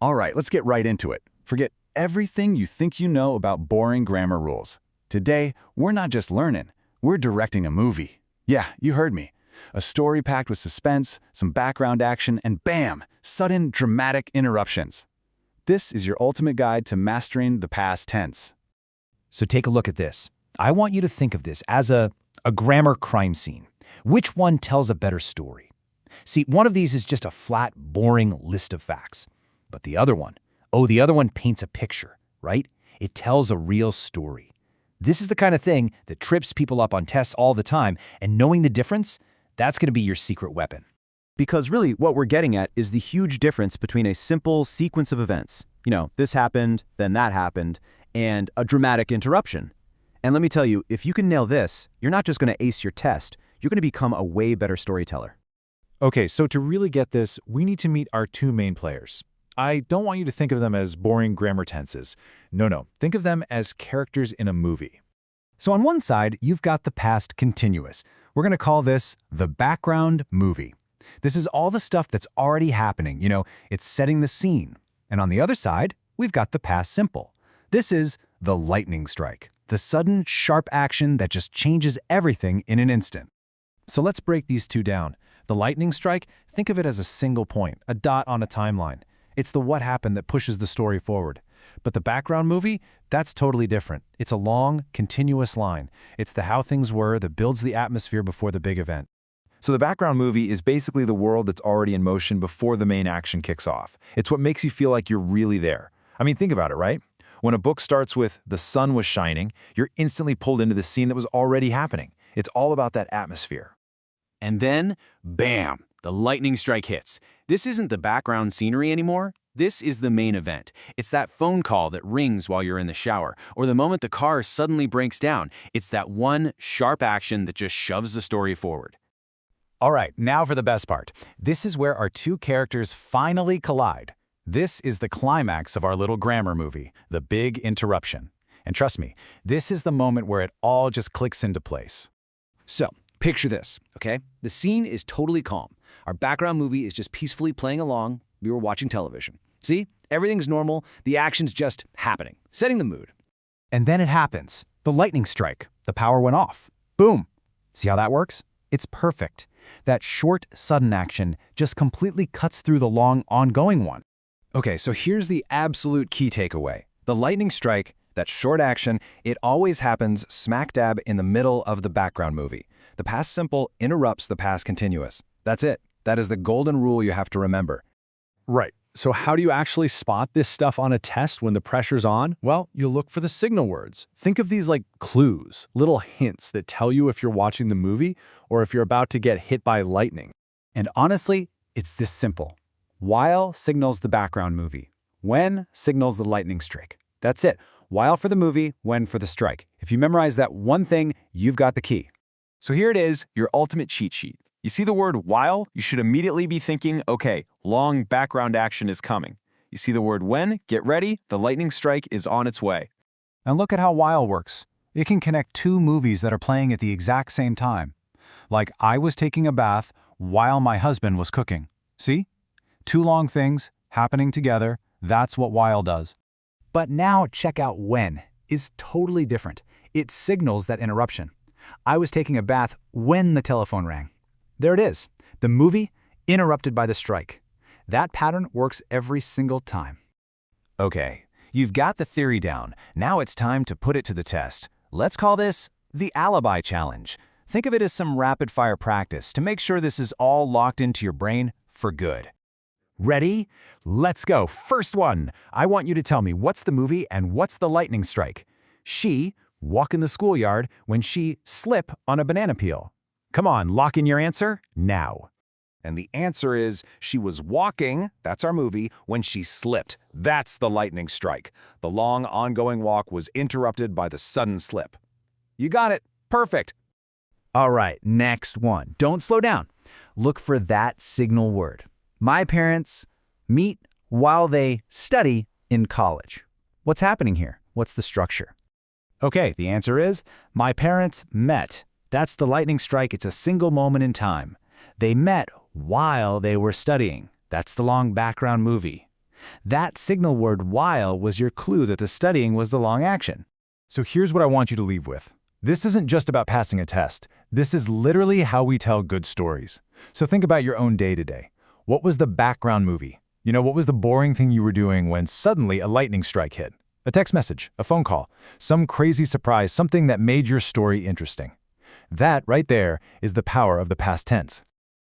All right, let's get right into it. Forget everything you think you know about boring grammar rules. Today, we're not just learning, we're directing a movie. Yeah, you heard me. A story packed with suspense, some background action, and bam, sudden dramatic interruptions. This is your ultimate guide to mastering the past tense. So take a look at this. I want you to think of this as a grammar crime scene. Which one tells a better story? See, one of these is just a flat, boring list of facts. But the other one, the other one paints a picture, right? It tells a real story. This is the kind of thing that trips people up on tests all the time, and knowing the difference, that's going to be your secret weapon. Because really, what we're getting at is the huge difference between a simple sequence of events. This happened, then that happened, and a dramatic interruption. And let me tell you, if you can nail this, you're not just going to ace your test, you're going to become a way better storyteller. Okay, so to really get this, we need to meet our two main players. I don't want you to think of them as boring grammar tenses. No, think of them as characters in a movie. So on one side, you've got the past continuous. We're going to call this the background movie. This is all the stuff that's already happening, it's setting the scene. And on the other side, we've got the past simple. This is the lightning strike, the sudden, sharp action that just changes everything in an instant. So let's break these two down. The lightning strike, think of it as a single point, a dot on a timeline. It's the what happened that pushes the story forward. But the background movie, that's totally different. It's a long, continuous line. It's the how things were that builds the atmosphere before the big event. So the background movie is basically the world that's already in motion before the main action kicks off. It's what makes you feel like you're really there. I mean, think about it, right? When a book starts with "the sun was shining," you're instantly pulled into the scene that was already happening. It's all about that atmosphere. And then, bam, the lightning strike hits. This isn't the background scenery anymore. This is the main event. It's that phone call that rings while you're in the shower, or the moment the car suddenly breaks down. It's that one sharp action that just shoves the story forward. All right, now for the best part. This is where our two characters finally collide. This is the climax of our little grammar movie, the big interruption. And trust me, this is the moment where it all just clicks into place. So, picture this, okay? The scene is totally calm. Our background movie is just peacefully playing along. We were watching television. See? Everything's normal. The action's just happening, setting the mood. And then it happens. The lightning strike. The power went off. Boom. See how that works? It's perfect. That short, sudden action just completely cuts through the long, ongoing one. Okay, so here's the absolute key takeaway. The lightning strike, that short action, it always happens smack dab in the middle of the background movie. The past simple interrupts the past continuous. That's it. That is the golden rule you have to remember. Right. So how do you actually spot this stuff on a test when the pressure's on? Well, you look for the signal words. Think of these like clues, little hints that tell you if you're watching the movie or if you're about to get hit by lightning. And honestly, it's this simple. While signals the background movie. When signals the lightning strike. That's it. While for the movie, when for the strike. If you memorize that one thing, you've got the key. So here it is, your ultimate cheat sheet. You see the word while, you should immediately be thinking, okay, long background action is coming. You see the word when, get ready, the lightning strike is on its way. And look at how while works. It can connect two movies that are playing at the exact same time. Like I was taking a bath while my husband was cooking. See? Two long things happening together, that's what while does. But now check out when is totally different. It signals that interruption. I was taking a bath when the telephone rang. There it is. The movie interrupted by the strike. That pattern works every single time. Okay, you've got the theory down. Now it's time to put it to the test. Let's call this the alibi challenge. Think of it as some rapid-fire practice to make sure this is all locked into your brain for good. Ready? Let's go. First one. I want you to tell me what's the movie and what's the lightning strike. She walk in the schoolyard when she slip on a banana peel. Come on, lock in your answer now. And the answer is she was walking, that's our movie, when she slipped. That's the lightning strike. The long, ongoing walk was interrupted by the sudden slip. You got it. Perfect. All right, next one. Don't slow down. Look for that signal word. My parents meet while they study in college. What's happening here? What's the structure? Okay, the answer is my parents met. That's the lightning strike. It's a single moment in time. They met while they were studying. That's the long background movie. That signal word while was your clue that the studying was the long action. So here's what I want you to leave with. This isn't just about passing a test. This is literally how we tell good stories. So think about your own day-to-day. What was the background movie? What was the boring thing you were doing when suddenly a lightning strike hit? A text message, a phone call, some crazy surprise, something that made your story interesting. That right there is the power of the past tense.